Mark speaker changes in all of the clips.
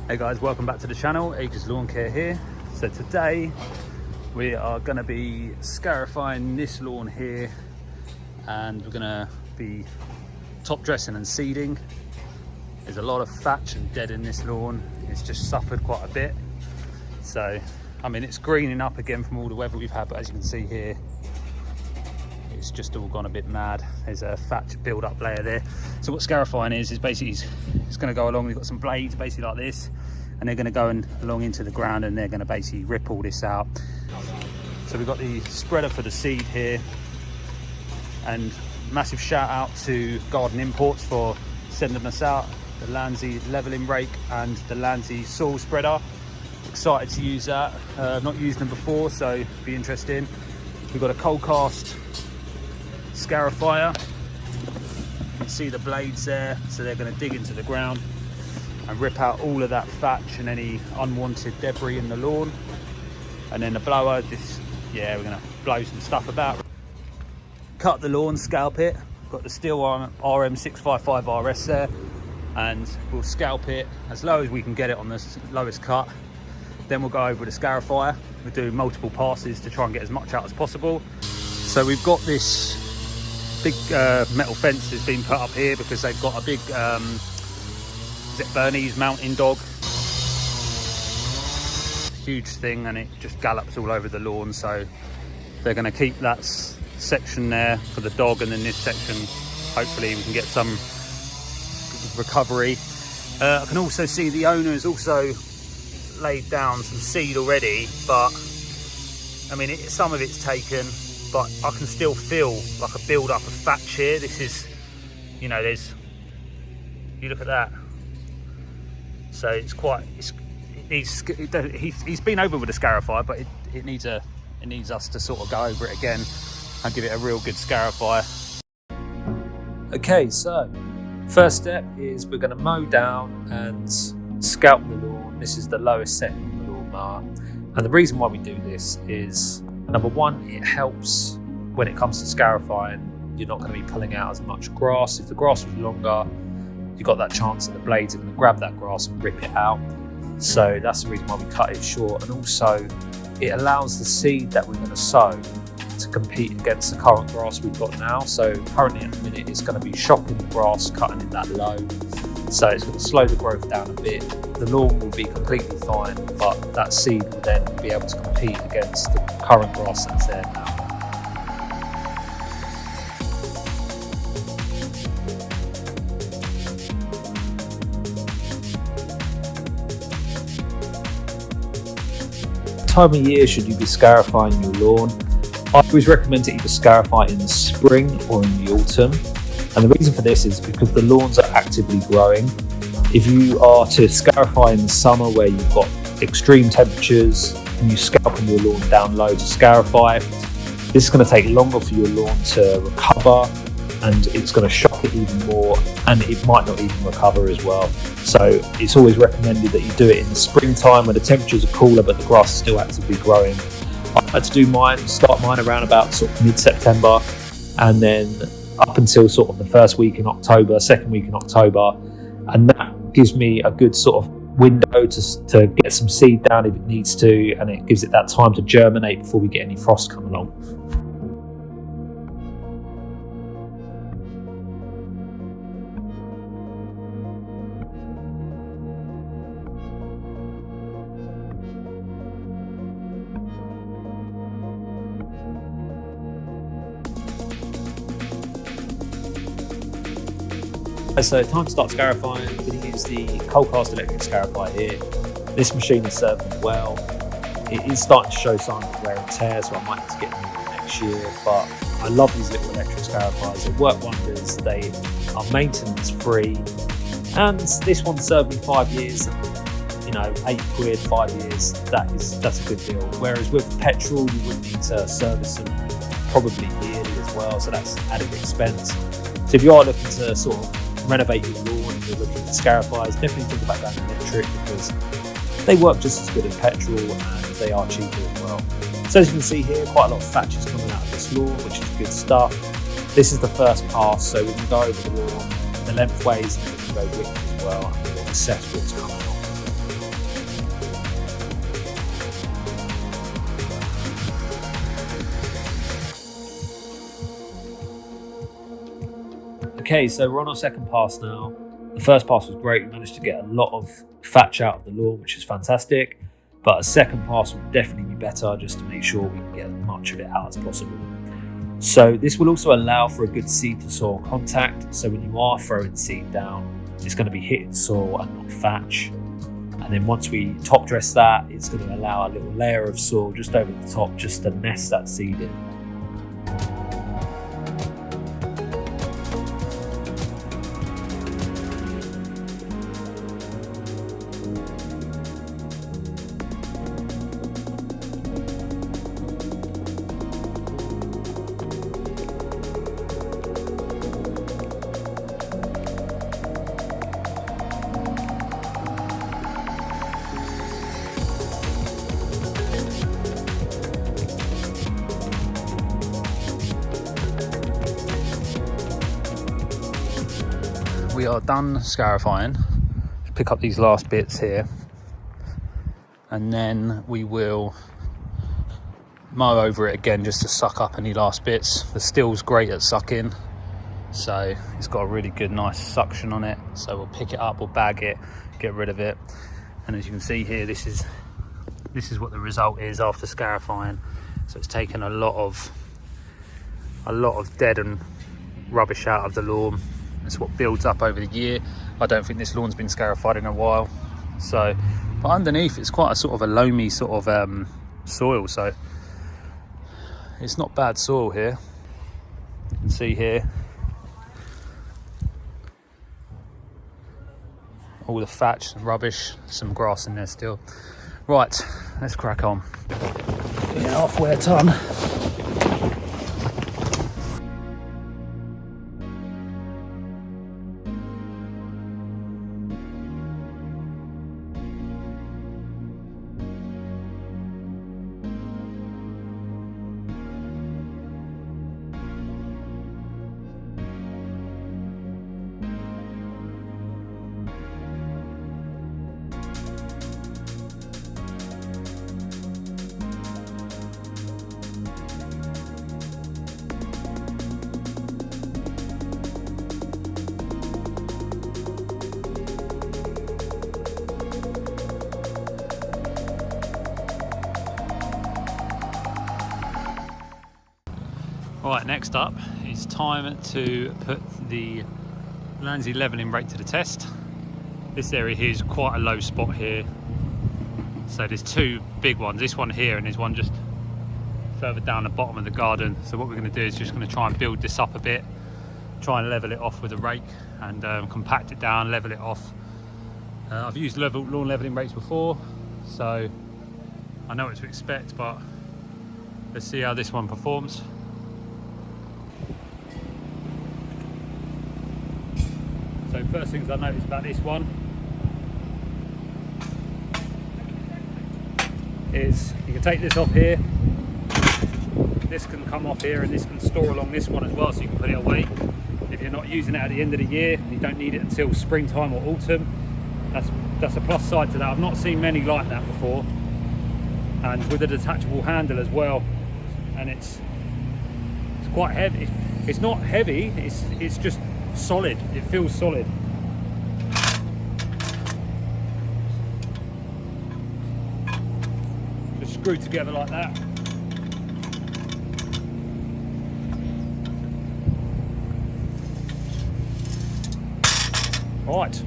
Speaker 1: Hey guys, welcome back to the channel. Aegis Lawn Care here. So today we are going to be scarifying this lawn here, and we're going to be top dressing and seeding. There's a lot of thatch and dead in this lawn. It's just suffered quite a bit. So I mean, it's greening up again from all the weather we've had, but as you can see here, it's just all gone a bit mad. There's a thatch build up layer there. So what scarifying is basically it's going to go along. We've got some blades basically like this, and they're going to go along into the ground, and they're going to basically rip all this out. So we've got the spreader for the seed here, and massive shout out to Garden Imports for sending us out the Landsy leveling rake and the Landsy soil spreader. Excited to use that. I've not used them before, so it'll be interesting. We've got a cold cast scarifier. You can see the blades there, so they're going to dig into the ground and rip out all of that thatch and any unwanted debris in the lawn. And then the blower, we're going to blow some stuff about. Cut the lawn, scalp it. Got the steel RM655 RS there, and we'll scalp it as low as we can get it on the lowest cut. Then we'll go over with the scarifier. We'll do multiple passes to try and get as much out as possible. So we've got this big metal fence that's been put up here because they've got a big is it Bernese mountain dog, huge thing, and it just gallops all over the lawn. So they're going to keep that section there for the dog, and then this section hopefully we can get some recovery. I can also see the owner has also laid down some seed already, but I mean some of it's taken, but I can still feel like a build up of thatch here. This is, you know, you look at that. So he's been over with the Scarify, but it needs us to sort of go over it again and give it a real good Scarify.
Speaker 2: Okay, so first step is we're going to mow down and scalp the lawn. This is the lowest setting on the lawnmower, and the reason why we do this is, number one, it helps when it comes to scarifying. You're not going to be pulling out as much grass. If the grass was longer, you've got that chance that the blades are going to grab that grass and rip it out. So that's the reason why we cut it short. And also it allows the seed that we're going to sow to compete against the current grass we've got now. So currently at the minute it's going to be shocking the grass, cutting it that low. So it's going to slow the growth down a bit. The lawn will be completely fine, but that seed will then be able to compete against the current grass that's there now. Time of year should you be scarifying your lawn? I always recommend to either scarify in the spring or in the autumn, and the reason for this is because the lawns are actively growing. If you are to scarify in the summer where you've got extreme temperatures and you scalping your lawn down low to scarify, this is going to take longer for your lawn to recover, and it's going to shock it even more, and it might not even recover as well. So it's always recommended that you do it in the springtime when the temperatures are cooler but the grass is still actively growing. I like to do start mine around about sort of mid-September, and then up until sort of the second week in October, and that gives me a good sort of window to get some seed down if it needs to, and it gives it that time to germinate before we get any frost come along. So time to start scarifying. I'm going to use the cold cast electric scarifier here. This machine is serving well. It is starting to show signs of wear and tear, so I might have to get them next year, but I love these little electric scarifiers. They work wonders. They are maintenance free, and this one served me 5 years. You know, £8, 5 years. That's a good deal. Whereas with petrol, you would need to service them probably yearly as well, so that's added expense. So if you are looking to sort of renovate your lawn and you're looking at scarifiers, definitely think about going electric because they work just as good as petrol and they are cheaper as well. So as you can see here, quite a lot of thatch is coming out of this lawn, which is good stuff. This is the first pass, so we can go over the lawn, the lengthways, and we can go width as well, and we'll assess what's coming on. Okay, so we're on our second pass now. The first pass was great. We managed to get a lot of thatch out of the lawn, which is fantastic. But a second pass will definitely be better, just to make sure we can get as much of it out as possible. So this will also allow for a good seed to soil contact. So when you are throwing seed down, it's going to be hitting soil and not thatch. And then once we top dress that, it's going to allow a little layer of soil just over the top, just to nest that seed in.
Speaker 1: We are done scarifying. Just pick up these last bits here, and then we will mow over it again just to suck up any last bits. The steel's great at sucking, so it's got a really good nice suction on it. So we'll pick it up, we'll bag it, get rid of it, and as you can see here, this is what the result is after scarifying. So it's taken a lot of dead and rubbish out of the lawn. It's what builds up over the year. I don't think this lawn's been scarified in a while. So, but underneath it's quite a sort of a loamy sort of soil. So it's not bad soil here. You can see here all the thatch and rubbish, some grass in there still. Right, let's crack on. Yeah, halfway a ton. Right, next up, it's time to put the Landsea levelling rake to the test. This area here is quite a low spot here. So there's two big ones, this one here and there's one just further down the bottom of the garden. So what we're going to do is just going to try and build this up a bit, try and level it off with a rake and compact it down, level it off. I've used lawn levelling rakes before, so I know what to expect, but let's see how this one performs. So first things I noticed about this one is you can take this off here, this can come off here, and this can store along this one as well, so you can put it away. If you're not using it at the end of the year, you don't need it until springtime or autumn. That's a plus side to that. I've not seen many like that before, and with a detachable handle as well, and it's quite heavy. It's not heavy, it's just solid. It feels solid. Just screwed together like that. All right.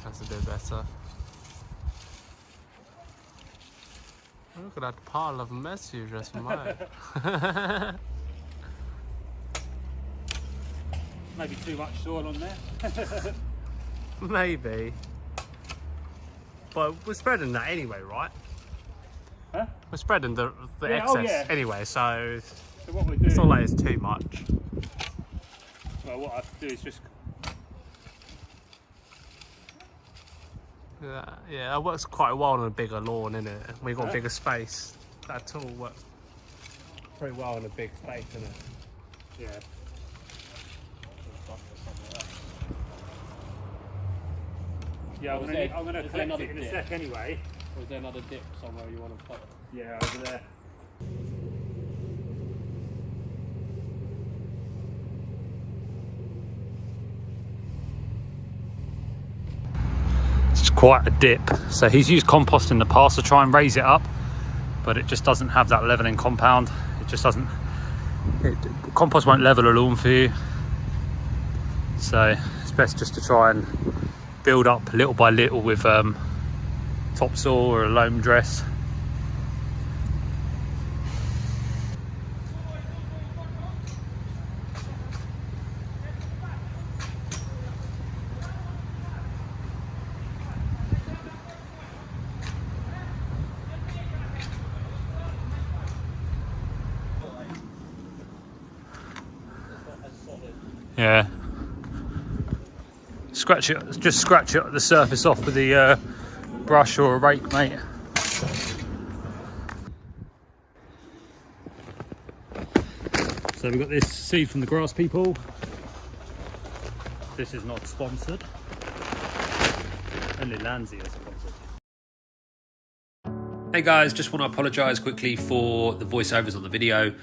Speaker 3: That's a bit better. Look at that pile of mess you just made.
Speaker 1: Maybe too much soil on there.
Speaker 3: Maybe. But we're spreading that anyway, right?
Speaker 1: Huh?
Speaker 3: We're spreading the
Speaker 1: Yeah,
Speaker 3: excess anyway, so
Speaker 1: what we do,
Speaker 3: it's not like it's too much.
Speaker 1: well, what I have to do is just
Speaker 3: Yeah, it works quite well on a bigger lawn, innit? We've got
Speaker 1: Huh?
Speaker 3: bigger space. That tool works pretty well in a big space, innit?
Speaker 1: yeah. Yeah, I'm going to collect it in a sec anyway.
Speaker 3: Or is there another dip somewhere you want to put?
Speaker 1: Yeah, over there. It's quite a dip. So he's used compost in the past to try and raise it up, but it just doesn't have that leveling compound. It just doesn't. Compost won't level a lawn for you. So it's best just to try and build up little by little with topsoil or a loam dress. Yeah. Scratch it, just scratch it the surface off with the brush or a rake, mate. So we've got this seed from the grass people. This is not sponsored. Only Landsy is sponsored. Hey guys, just want to apologise quickly for the voiceovers on the video.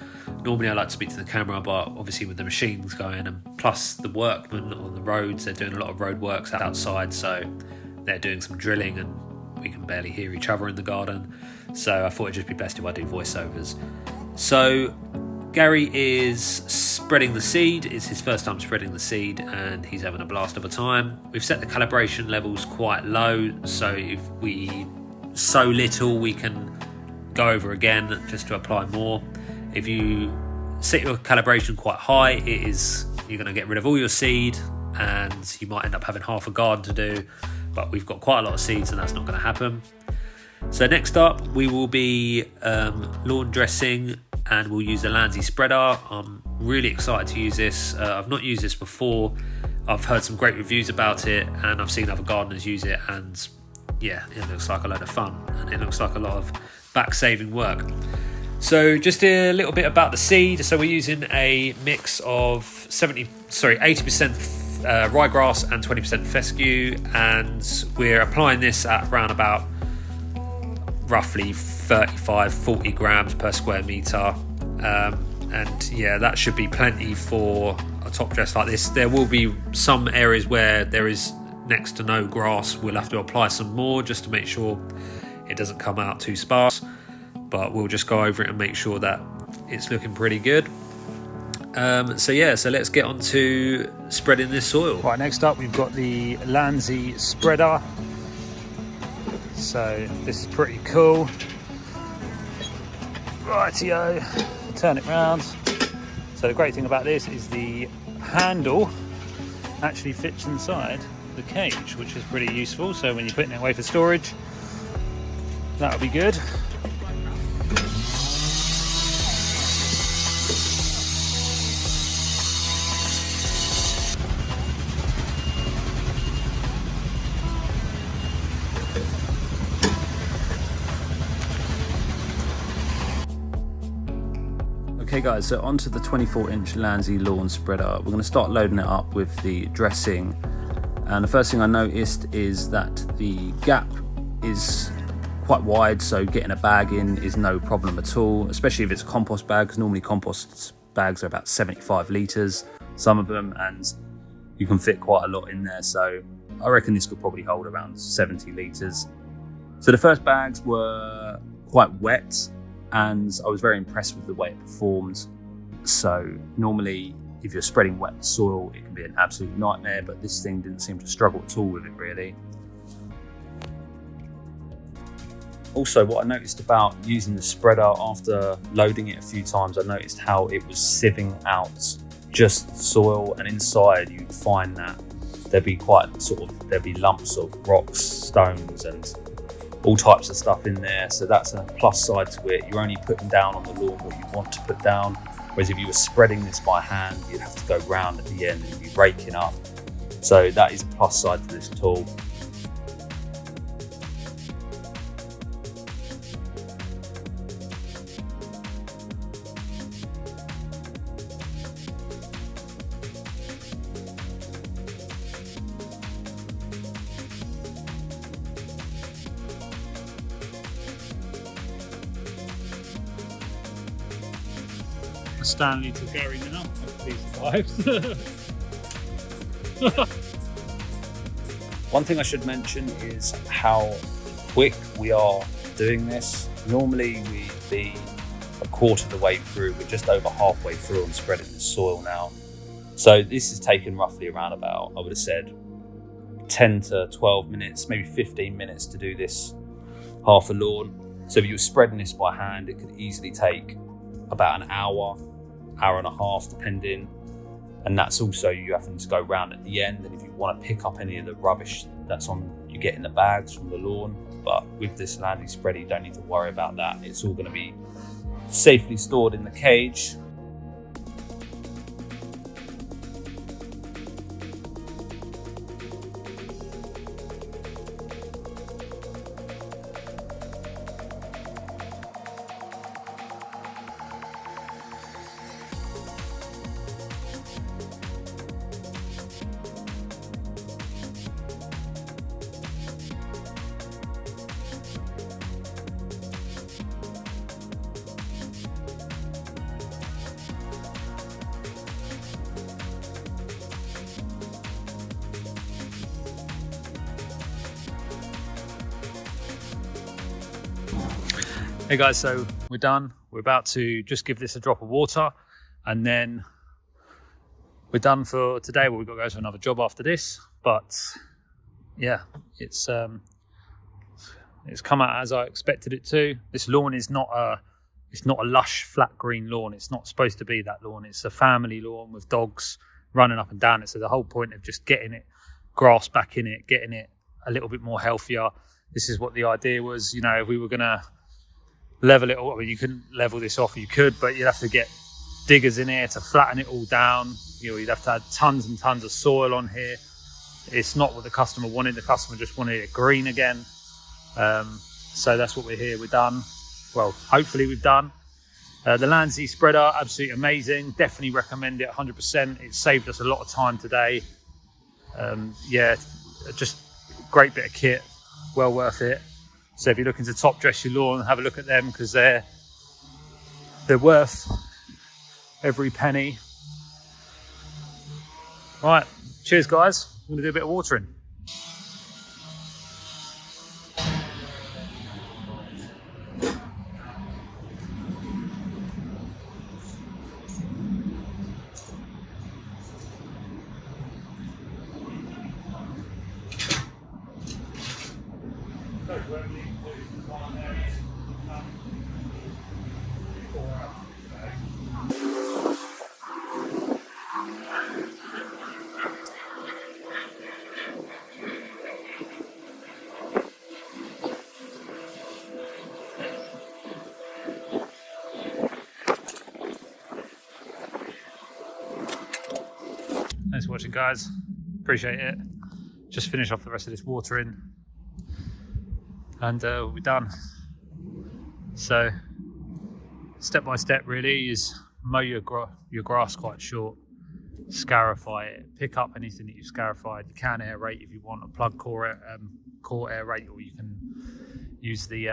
Speaker 1: Normally I like to speak to the camera, but obviously with the machines going and plus the workmen on the roads, they're doing a lot of road works outside, so they're doing some drilling and we can barely hear each other in the garden. So I thought it'd just be best if I do voiceovers. So Gary is spreading the seed. It's his first time spreading the seed and he's having a blast of a time. We've set the calibration levels quite low, so if we sow little we can go over again just to apply more. If you set your calibration quite high, you're going to get rid of all your seed and you might end up having half a garden to do, but we've got quite a lot of seeds and that's not going to happen. So next up we will be lawn dressing and we'll use the Landsy spreader. I'm really excited to use this. I've not used this before. I've heard some great reviews about it and I've seen other gardeners use it, and yeah, it looks like a load of fun and it looks like a lot of back saving work. So just a little bit about the seed. So we're using a mix of 80% ryegrass and 20% fescue, and we're applying this at around about roughly 35-40 grams per square metre. And yeah, that should be plenty for a top dress like this. There will be some areas where there is next to no grass. We'll have to apply some more just to make sure it doesn't come out too sparse, but we'll just go over it and make sure that it's looking pretty good. So let's get on to spreading this soil. Right, next up we've got the Landsy spreader. So this is pretty cool. Rightio, turn it round. So the great thing about this is the handle actually fits inside the cage, which is pretty useful. So when you're putting it away for storage, that'll be good. Okay guys, so onto the 24-inch Landsy lawn spreader. We're going to start loading it up with the dressing, and the first thing I noticed is that the gap is quite wide, so getting a bag in is no problem at all, especially if it's a compost bag, because normally compost bags are about 75 litres, some of them, and you can fit quite a lot in there, so I reckon this could probably hold around 70 litres. So the first bags were quite wet, and I was very impressed with the way it performed. So normally if you're spreading wet soil it can be an absolute nightmare, but this thing didn't seem to struggle at all with it really. Also, what I noticed about using the spreader after loading it a few times, I noticed how it was sieving out just soil, and inside you'd find that there'd be lumps of rocks, stones and all types of stuff in there. So that's a plus side to it. You're only putting down on the lawn what you want to put down, whereas if you were spreading this by hand you'd have to go round at the end and be raking up. So that is a plus side to this tool. Stanley to Gary now. Hopefully he survives. One thing I should mention is how quick we are doing this. Normally we'd be a quarter of the way through. We're just over halfway through on spreading the soil now. So this has taken roughly around about, I would have said, 10 to 12 minutes, maybe 15 minutes to do this half a lawn. So if you were spreading this by hand, it could easily take about an hour, hour and a half, depending. And that's also you having to go round at the end. And if you want to pick up any of the rubbish that's you get in the bags from the lawn. But with this landing spreader, you don't need to worry about that. It's all going to be safely stored in the cage. Hey guys, so we're done. We're about to just give this a drop of water and then we're done for today. Well, we've got to go to another job after this, but yeah, it's come out as I expected it to. This lawn is not a lush flat green lawn. It's not supposed to be that lawn. It's a family lawn with dogs running up and down it. So the whole point of just getting it grass back in it, getting it a little bit more healthier. This is what the idea was. You know, if we were gonna level it all, I mean, you couldn't level this off, you could, but you'd have to get diggers in here to flatten it all down. You know, you'd have to add tons and tons of soil on here. It's not what the customer wanted. The customer just wanted it green again. So that's what we're here. We're done. Well, hopefully we've done. The Landsea spreader, absolutely amazing. Definitely recommend it 100%. It saved us a lot of time today. Yeah, just great bit of kit. Well worth it. So if you're looking to top dress your lawn, have a look at them because they're worth every penny. Right, cheers guys. I'm gonna do a bit of watering. Thanks for watching guys, appreciate it. Just finish off the rest of this watering and we're done. So step by step really is mow your grass quite short, scarify it, pick up anything that you've scarified. You can aerate if you want a plug core aerate, or you can use the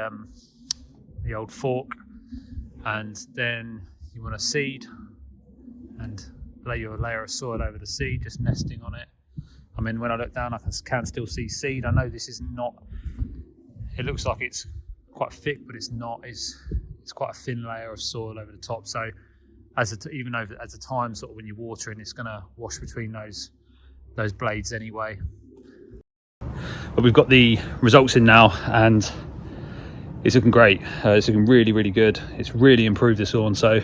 Speaker 1: old fork. And then you want to seed and lay your layer of soil over the seed, just nesting on it. I mean, when I look down, I can still see seed. I know this is not, it looks like it's quite thick, but it's not. It's quite a thin layer of soil over the top. So even though at the time, sort of when you're watering, it's going to wash between those blades anyway. But we've got the results in now and it's looking great. It's looking really, really good. It's really improved this lawn. So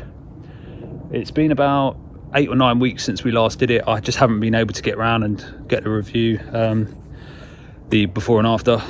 Speaker 1: it's been about 8 or 9 weeks since we last did it. I just haven't been able to get around and get the review, the before and after.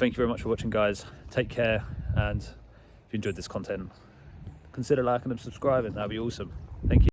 Speaker 1: thank you very much for watching, guys. Take care, and if you enjoyed this content, consider liking and subscribing. That'd be awesome. Thank you.